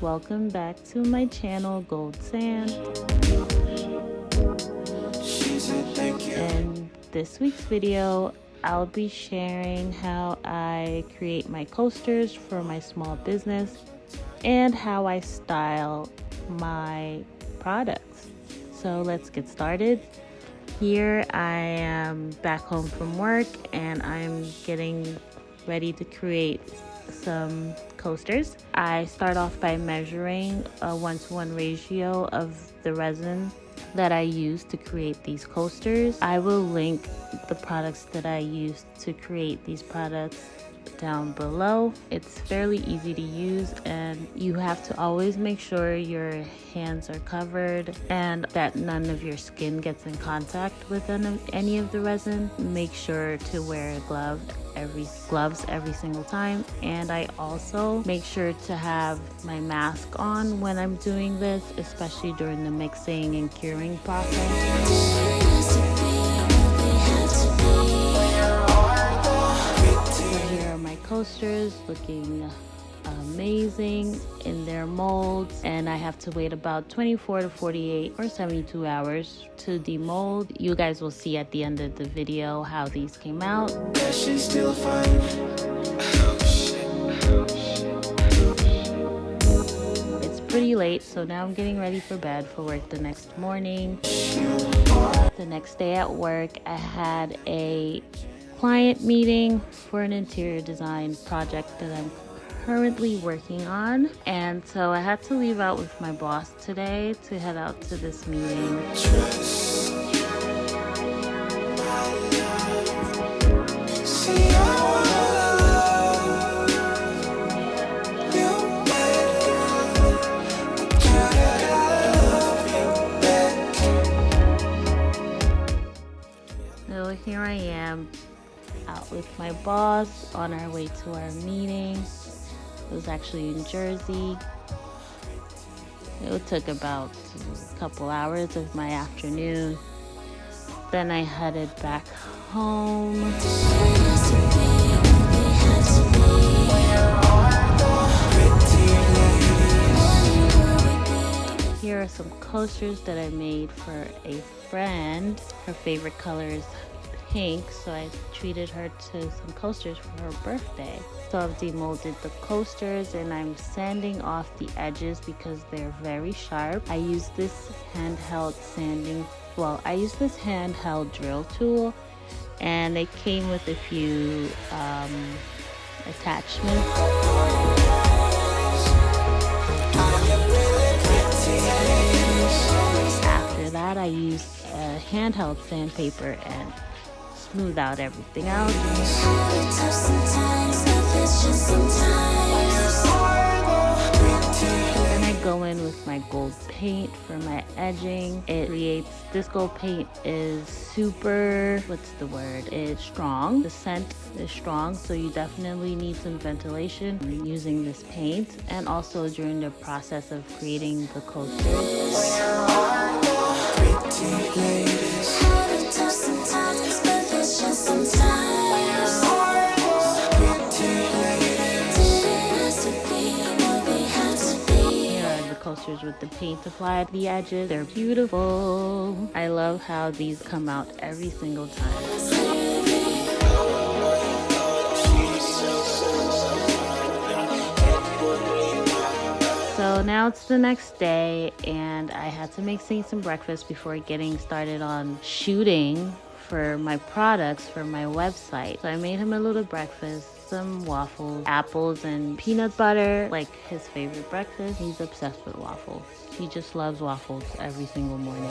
welcome back to my channel, Goldies. In this week's video, I'll be sharing how I create my coasters for my small business and how I style my products. So let's get started. Here I am back home from work and I'm getting ready to create some coasters. I start off by measuring a 1-to-1 ratio of the resin that I use to create these coasters. I will link the products that I use to create these products down below. It's fairly easy to use, and you have to always make sure your hands are covered and that none of your skin gets in contact with any of the resin. Make sure to wear gloves every single time, and I also make sure to have my mask on when I'm doing this, especially during the mixing and curing process. Coasters looking amazing in their molds, and I have to wait about 24 to 48 or 72 hours to demold. You guys will see at the end of the video how these came out. It's pretty late, so now I'm getting ready for bed for work the next morning. The next day at work, I had a client meeting for an interior design project that I'm currently working on, and so I had to leave out with my boss today to head out to this meeting. So here I am out with my boss on our way to our meeting. It was actually in Jersey. It took about a couple hours of my afternoon. Then I headed back home. Here are some coasters that I made for a friend. Her favorite color is pink, so I treated her to some coasters for her birthday. So I've demolded the coasters and I'm sanding off the edges because they're very sharp. I use this handheld drill tool, and it came with a few attachments. After that, I used a handheld sandpaper and smooth out everything out. Then I go in with my gold paint for my edging. This gold paint is super, it's strong. The scent is strong, so you definitely need some ventilation using this paint, and also during the process of creating the coasters. Coasters with the paint applied the edges. They're beautiful. I love how these come out every single time. So now it's the next day, and I had to make some breakfast before getting started on shooting for my products for my website. So I made him a little breakfast, some waffles, apples, and peanut butter, like his favorite breakfast. He's obsessed with waffles. He just loves waffles every single morning.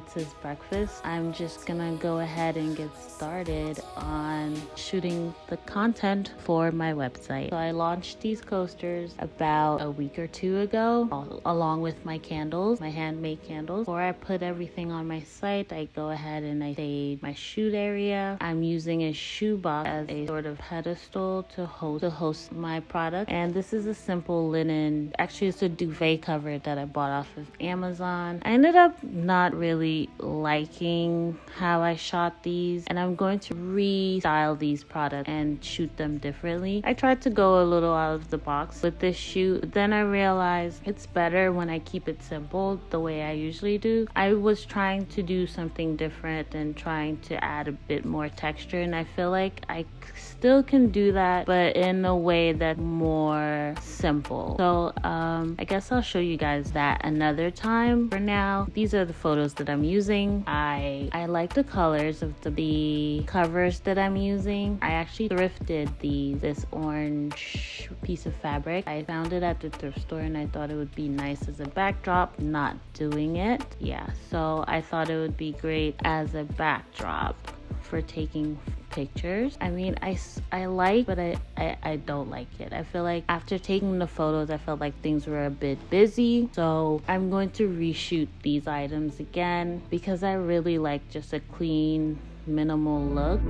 eats his breakfast, I'm just gonna go ahead and get started on shooting the content for my website. So I launched these coasters about a week or two ago, along with my candles, my handmade candles. Before I put everything on my site, I go ahead and I save my shoot area. I'm using a shoebox as a sort of pedestal to host my product. And this is a simple linen, actually it's a duvet cover that I bought off of Amazon. I ended up not really liking how I shot these, and I'm going to restyle these products and shoot them differently. I tried to go a little out of the box with this shoot, but then I realized it's better when I keep it simple the way I usually do. I was trying to do something different and trying to add a bit more texture, and I feel like I still can do that, but in a way that's more simple. So I guess I'll show you guys that another time. For now, these are the photos that I'm using. I like the colors of the covers that I'm using. I actually thrifted this orange piece of fabric. I found it at the thrift store and I thought it would be nice as a backdrop. Not doing it. Yeah, so I thought it would be great as a backdrop for taking pictures. I mean, I like, but I don't like it. I feel like after taking the photos, I felt like things were a bit busy. So I'm going to reshoot these items again because I really like just a clean, minimal look.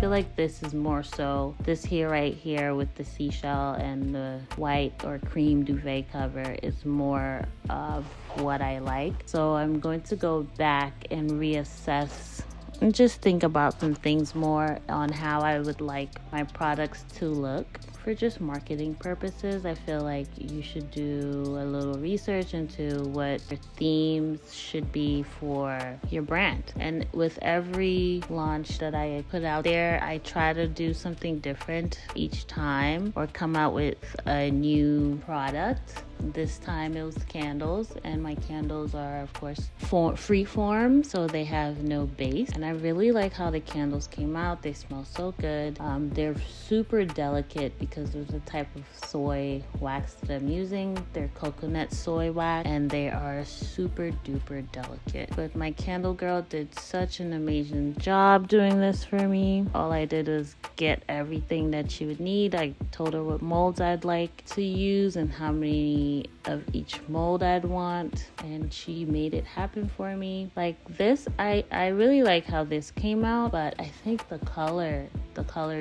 Like this is more so this here right here with the seashell and the white or cream duvet cover is more of what I like. So I'm going to go back and reassess and just think about some things more on how I would like my products to look. For just marketing purposes, I feel like you should do a little research into what your themes should be for your brand. And with every launch that I put out there, I try to do something different each time or come out with a new product. This time it was candles, and my candles are of course free form, so they have no base, and I really like how the candles came out. They smell so good. They're super delicate because of the type of soy wax that I'm using. They're coconut soy wax, and they are super duper delicate. But my candle girl did such an amazing job doing this for me. All I did was get everything that she would need. I told her what molds I'd like to use and how many of each mold I'd want, and she made it happen for me. Like this, I really like how this came out, but I think the color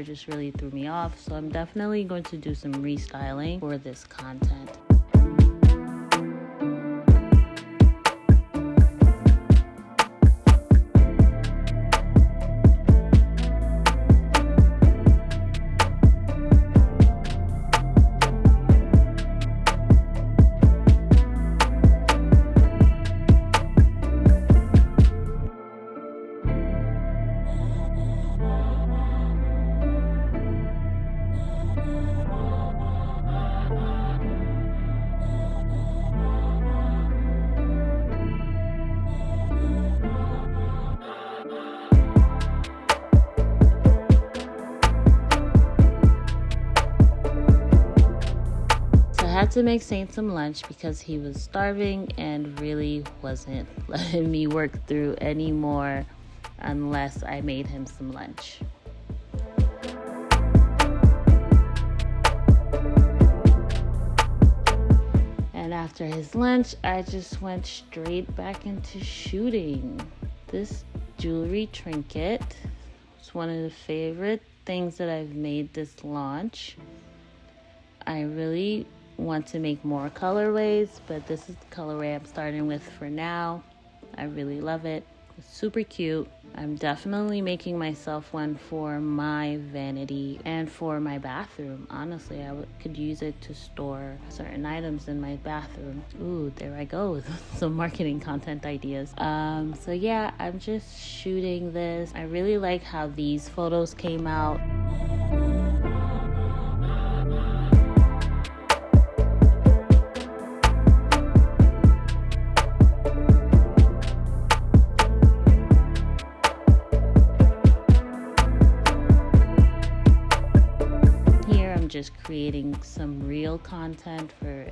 just really threw me off. So I'm definitely going to do some restyling for this content. I had to make Saint some lunch because he was starving and really wasn't letting me work through anymore unless I made him some lunch. And after his lunch, I just went straight back into shooting. This jewelry trinket was one of the favorite things that I've made this launch. I really want to make more colorways, but this is the colorway I'm starting with for now. I really love it. It's super cute. I'm definitely making myself one for my vanity and for my bathroom. Honestly, I could use it to store certain items in my bathroom. Ooh, there I go with some marketing content ideas. So yeah, I'm just shooting this. I really like how these photos came out. just creating some real content for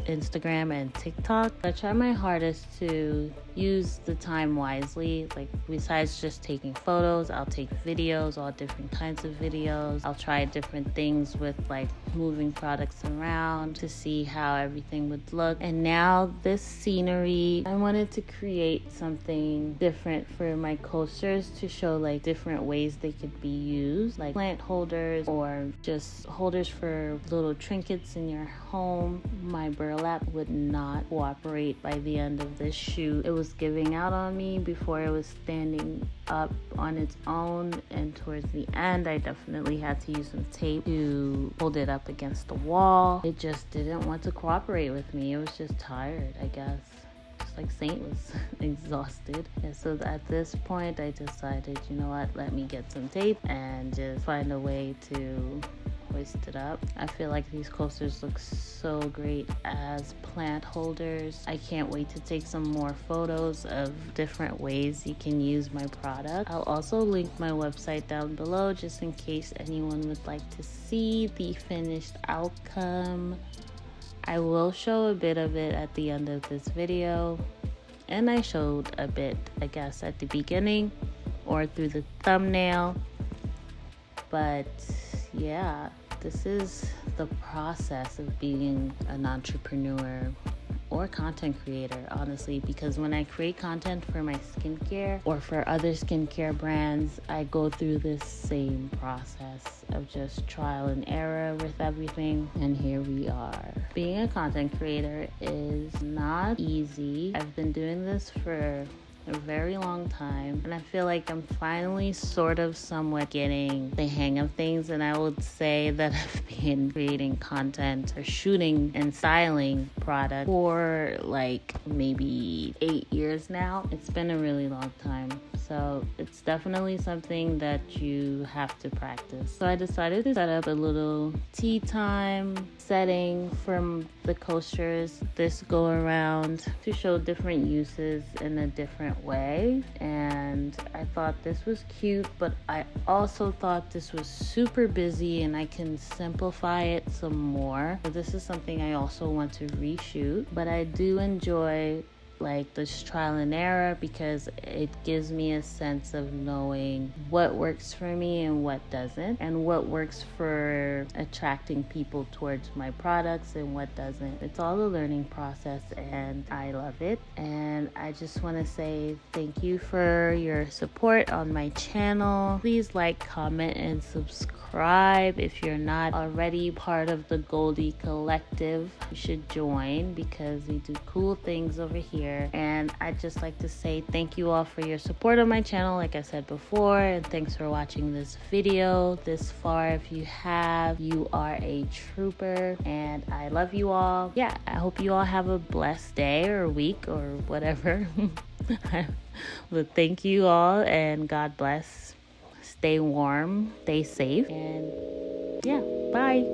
Instagram and TikTok. I try my hardest to use the time wisely. Like, besides just taking photos, I'll take videos, all different kinds of videos. I'll try different things with like moving products around to see how everything would look. And now this scenery, I wanted to create something different for my coasters to show like different ways they could be used, like plant holders or just holders for little trinkets in your home. My burlap would not cooperate by the end of this shoot. It was giving out on me before it was standing up on its own, and towards the end I definitely had to use some tape to hold it up against the wall. It just didn't want to cooperate with me. It was just tired, I guess. Just like Saint was exhausted. And so at this point I decided, you know what, let me get some tape and just find a way to hoist it up. I feel like these coasters look so great as plant holders. I can't wait to take some more photos of different ways you can use my product. I'll also link my website down below just in case anyone would like to see the finished outcome. I will show a bit of it at the end of this video, and I showed a bit, I guess, at the beginning or through the thumbnail. But yeah, this is the process of being an entrepreneur or content creator, honestly, because when I create content for my skincare or for other skincare brands, I go through this same process of just trial and error with everything, and here we are. Being a content creator is not easy. I've been doing this for a very long time, and I feel like I'm finally sort of somewhat getting the hang of things. And I would say that I've been creating content or shooting and styling product for like maybe 8 years now. It's been a really long time, so it's definitely something that you have to practice. So I decided to set up a little tea time setting from the coasters this go around to show different uses in a different way. And I thought this was cute, but I also thought this was super busy and I can simplify it some more. So this is something I also want to reshoot, but I do enjoy like this trial and error because it gives me a sense of knowing what works for me and what doesn't, and what works for attracting people towards my products and what doesn't. It's all a learning process and I love it. And I just want to say thank you for your support on my channel. Please like, comment, and subscribe. If you're not already part of the Goldie collective, you should join because we do cool things over here. And I'd just like to say thank you all for your support on my channel, like I said before, and thanks for watching this video this far. If you have, you are a trooper, and I love you all. Yeah, I hope you all have a blessed day or week or whatever. But thank you all, and God bless. Stay warm, stay safe, and yeah, bye.